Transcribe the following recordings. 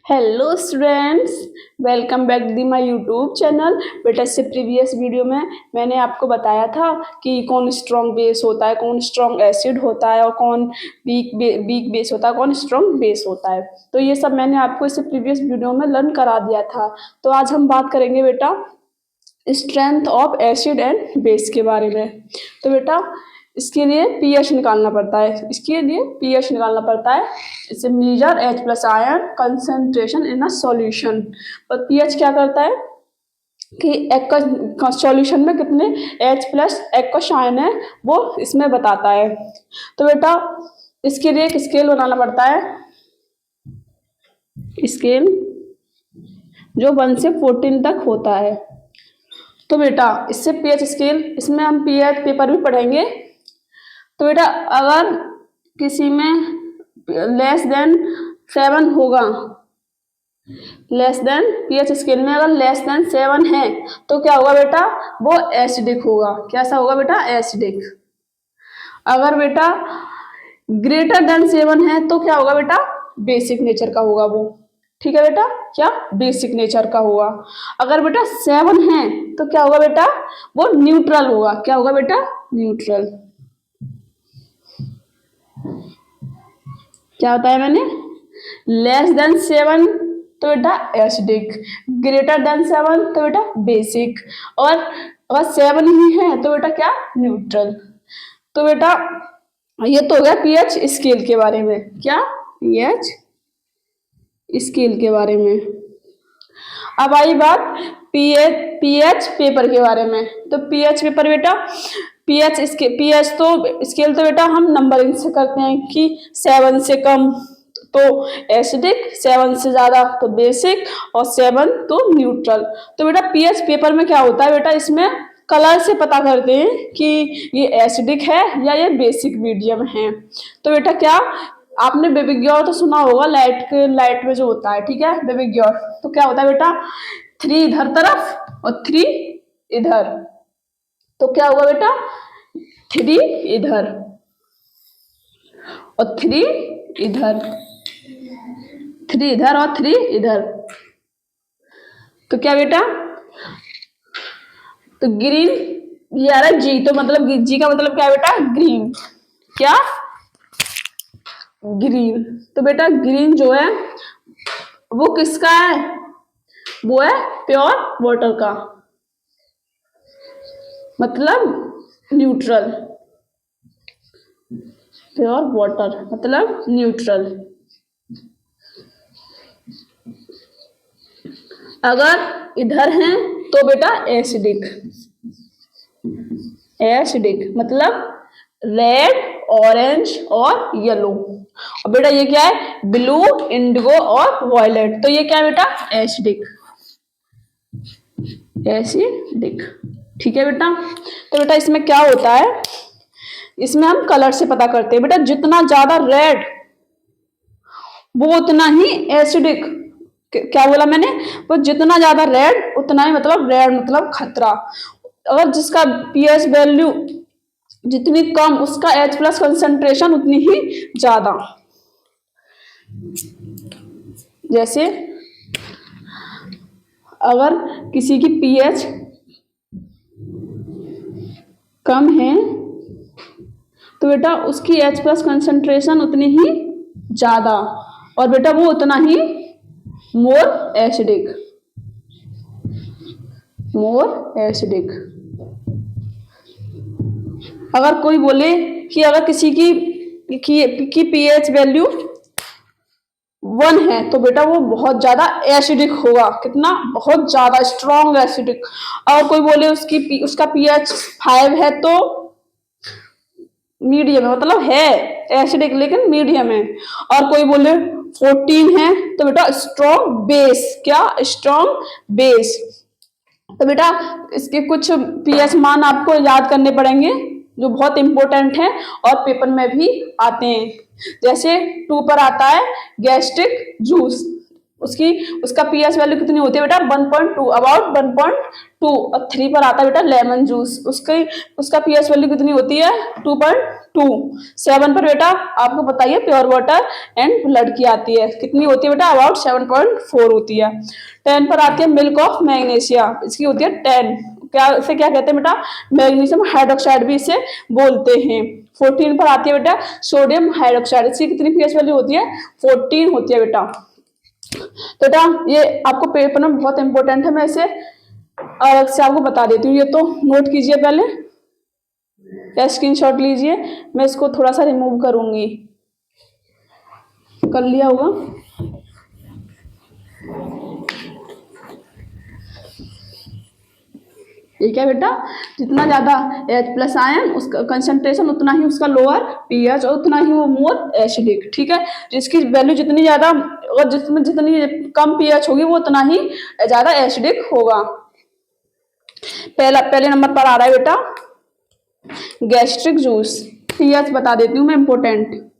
Hello students, welcome back the my YouTube channel. बेटा इससे previous video में मैंने आपको बताया था कि कौन स्ट्रॉन्ग बेस होता है, कौन स्ट्रॉन्ग एसिड होता है और कौन वीक बेस होता है, कौन स्ट्रॉन्ग बेस होता है। तो ये सब मैंने आपको इससे प्रीवियस वीडियो में लर्न करा दिया था। तो आज हम बात करेंगे बेटा strength of acid and base के बारे में। तो बेटा इसके लिए पीएच निकालना पड़ता है, इसे measure H plus ion concentration in a solution. पर पीएच क्या करता है कि एक का सॉल्यूशन में कितने H प्लस एक्वस आयन है वो इसमें बताता है। तो बेटा इसके लिए एक स्केल बनाना पड़ता है, स्केल जो 1 से 14 तक होता है। तो बेटा इससे पीएच स्केल, इसमें हम पीएच पेपर भी पढ़ेंगे। तो बेटा अगर किसी में लेस देन 7 होगा, लेस देन पीएच स्केल में अगर लेस देन 7 है तो क्या होगा बेटा, वो एसिडिक होगा। कैसा होगा बेटा, एसिडिक। अगर बेटा ग्रेटर देन 7 है तो क्या होगा बेटा, बेसिक नेचर का होगा वो। ठीक है बेटा, क्या बेसिक नेचर का होगा। अगर बेटा 7 है तो क्या होगा बेटा, वो न्यूट्रल होगा। क्या होगा बेटा, न्यूट्रल। क्या बताया मैंने, लेस देन 7 तो बेटा एसिडिक, ग्रेटर देन 7 तो बेटा बेसिक, और अगर 7 ही है तो बेटा क्या, न्यूट्रल। तो बेटा ये तो हो गया पीएच स्केल के बारे में। क्या, पीएच स्केल के बारे में। अब आई बात पीएच पेपर के बारे में। तो पीएच पेपर बेटा, पीएच तो स्केल तो बेटा हम नंबरिंग से करते हैं कि 7 से कम तो एसिडिक, 7 से ज्यादा तो बेसिक और 7 तो न्यूट्रल। तो बेटा पीएच पेपर में क्या होता है बेटा, इसमें कलर से पता करते हैं कि ये एसिडिक है या ये बेसिक मीडियम है। तो बेटा क्या, आपने बेबिग्योर तो सुना होगा, लाइट में जो होता है, ठीक है, बेबिग्योर। तो क्या होता है बेटा, 3 इधर तरफ और 3 इधर। तो क्या होगा बेटा, 3 इधर और 3 इधर, 3 इधर और 3 इधर। तो क्या बेटा, तो ग्रीन, ये आ रहा है जी, तो मतलब जी का मतलब क्या है बेटा, ग्रीन। क्या, ग्रीन। तो बेटा ग्रीन जो है वो किसका है, वो है प्योर वाटर का, मतलब न्यूट्रल। प्योर वाटर मतलब न्यूट्रल। अगर इधर है तो बेटा एसिडिक, एसिडिक मतलब रेड, ऑरेंज और येलो। और बेटा ये क्या है, ब्लू, इंडिगो और वॉयलेट। तो ये क्या है बेटा, एसिडिक, एसिडिक। ठीक है बेटा। तो बेटा इसमें क्या होता है, इसमें हम कलर से पता करते हैं बेटा, जितना ज्यादा रेड वो उतना ही एसिडिक। क्या बोला मैंने, वो जितना ज्यादा रेड उतना ही मतलब रेड मतलब खतरा। अगर जिसका पीएच वैल्यू जितनी कम, उसका H प्लस कंसेंट्रेशन उतनी ही ज्यादा। जैसे अगर किसी की पीएच कम है तो बेटा उसकी H प्लस कंसेंट्रेशन उतनी ही ज्यादा, और बेटा वो उतना ही मोर एसिडिक, मोर एसिडिक। अगर कोई बोले कि अगर किसी की पीएच वैल्यू 1 है तो बेटा वो बहुत ज्यादा एसिडिक होगा। कितना, बहुत ज्यादा स्ट्रॉन्ग एसिडिक। और कोई बोले उसका पीएच 5 है तो मीडियम है, मतलब है एसिडिक लेकिन मीडियम है। और कोई बोले 14 है तो बेटा स्ट्रॉन्ग बेस। क्या, स्ट्रॉन्ग बेस। तो बेटा इसके कुछ पीएच मान आपको याद करने पड़ेंगे जो बहुत इंपॉर्टेंट है और पेपर में भी आते हैं। जैसे 2 पर आता है गैस्ट्रिक जूस, उसका पीएच वैल्यू कितनी होती है बेटा, 1.2, अबाउट 1.2। और 3 पर आता है बेटा लेमन जूस, उसका पीएच वैल्यू कितनी होती है, 2.2। 2। 7 पर बेटा आपको पता ही है प्योर वाटर एंड ब्लड की आती है, कितनी होती है बेटा, अबाउट 7.4 होती है। 10 पर आती है मिल्क ऑफ मैग्नीशिया, इसकी होती है 10। क्या इसे क्या कहते हैं बेटा, मैग्नीशियम हाइड्रोक्साइड भी इसे बोलते हैं। 14 पर आती है बेटा सोडियम हाइड्रोक्साइड, इसकी कितनी पीएच वैल्यू होती है, 14 होती है बेटा। तो बेटा ये आपको पेपर में बहुत इंपॉर्टेंट है, मैं इसे अलग से आपको बता देती हूँ, ये तो नोट कीजिए पहले या स्क्रीनशॉट लीजिए, मैं इसको थोड़ा सा रिमूव करूंगी, कर लिया होगा। ठीक है बेटा, जितना ज्यादा H+ आयन उसका कंसंट्रेशन उतना ही उसका लोअर पीएच और उतना ही वो मोर एसिडिक। ठीक है, जिसकी वैल्यू जितनी ज्यादा और जिसमें जितनी कम पीएच होगी वो उतना ही ज्यादा एसिडिक होगा। पहले नंबर पर आ रहा है बेटा गैस्ट्रिक जूस, पीएच बता देती हूँ मैं इंपोर्टेंट।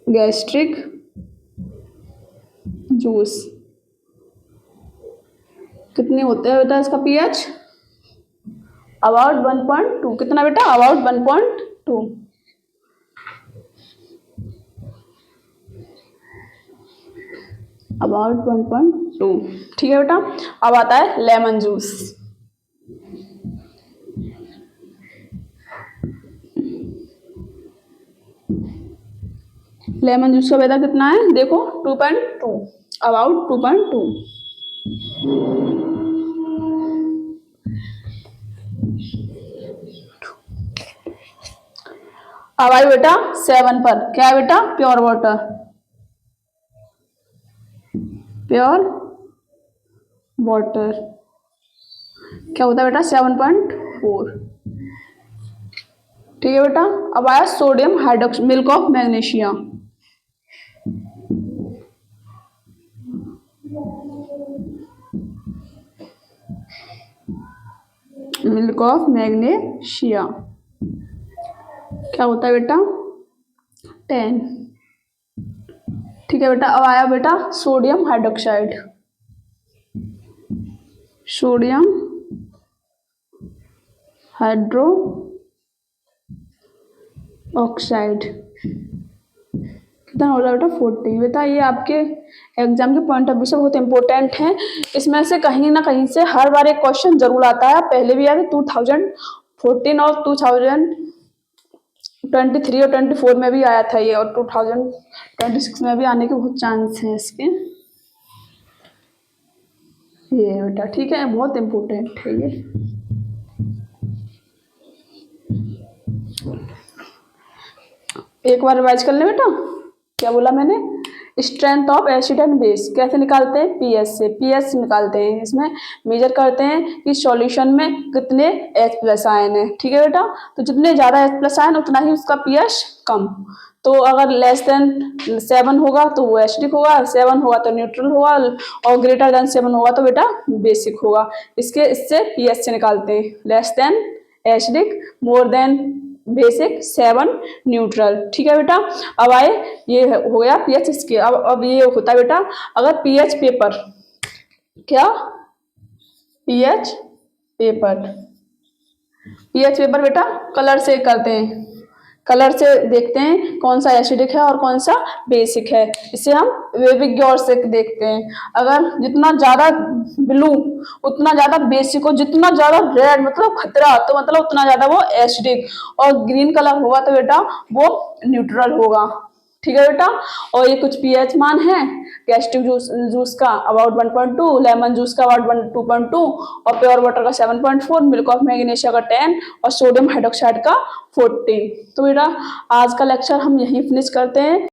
गैस्ट्रिक जूस कितनी होता है बेटा इसका पीएच, अबाउट 1.2। कितना बेटा, अबाउट 1.2। अबाउट 1.2। ठीक है बेटा, अब आता है लेमन जूस। लेमन जूस का बेटा कितना है, देखो 2.2, अबाउट 2.2। अब आई बेटा 7 पर, क्या है बेटा, प्योर वाटर। प्योर वाटर क्या होता है बेटा, 7.4। ठीक है बेटा, अब आया sodium hydroxide, milk of magnesia. Milk of magnesia क्या होता है बेटा, 10। ठीक है बेटा, अब आया बेटा sodium hydroxide. Sodium hydro oxide कितना हो रहा है बेटा, 40। बेटा ये आपके एग्जाम के पॉइंट ऑफ व्यू से बहुत इंपॉर्टेंट है, इसमें से कहीं ना कहीं से हर बार एक क्वेश्चन जरूर आता है। पहले भी आया 2014 और 2023 और 24 में भी आया था ये, और 2026 में भी आने के बहुत चांस हैं इसके, ये बेटा। ठीक है, बहुत इंपॉर्टेंट है ये। एक बार रिवाइज कर ले बेटा, क्या बोला मैंने, strength of acid and base कैसे निकालते हैं, पीएच से। पीएच निकालते हैं, इसमें मेजर करते हैं कि सॉल्यूशन में कितने H+ आयन है। ठीक है बेटा, तो जितने ज्यादा H+ आयन उतना ही उसका पीएच कम। तो अगर लेस देन 7 होगा तो वो एसिडिक होगा, 7 होगा तो न्यूट्रल होगा, और ग्रेटर देन 7 होगा तो बेटा बेसिक होगा। इससे पीएच से निकालते हैं, less than acidic, more than basic, 7 neutral. ठीक है बेटा, अब आए ये हो गया पीएच इसके। अब ये होता है बेटा अगर पीएच पेपर, क्या, पीएच पेपर, पीएच पेपर बेटा कलर से करते हैं, कलर से देखते हैं कौन सा एसिडिक है और कौन सा बेसिक है, इसे हम वेविग्योर से देखते हैं। अगर जितना ज्यादा ब्लू उतना ज्यादा बेसिक हो, जितना ज्यादा रेड मतलब खतरा, तो मतलब उतना ज्यादा वो एसिडिक, और ग्रीन कलर होगा तो बेटा वो न्यूट्रल होगा। ठीक है बेटा, और ये कुछ पीएच मान है गैस्ट्रिक जूस का अबाउट 1.2, लेमन जूस का अबाउट 2.2, और प्योर वाटर का 7.4, मिल्क ऑफ मैग्नीशिया का 10, और सोडियम हाइड्रोक्साइड का 14। तो बेटा आज का लेक्चर हम यहीं फिनिश करते हैं।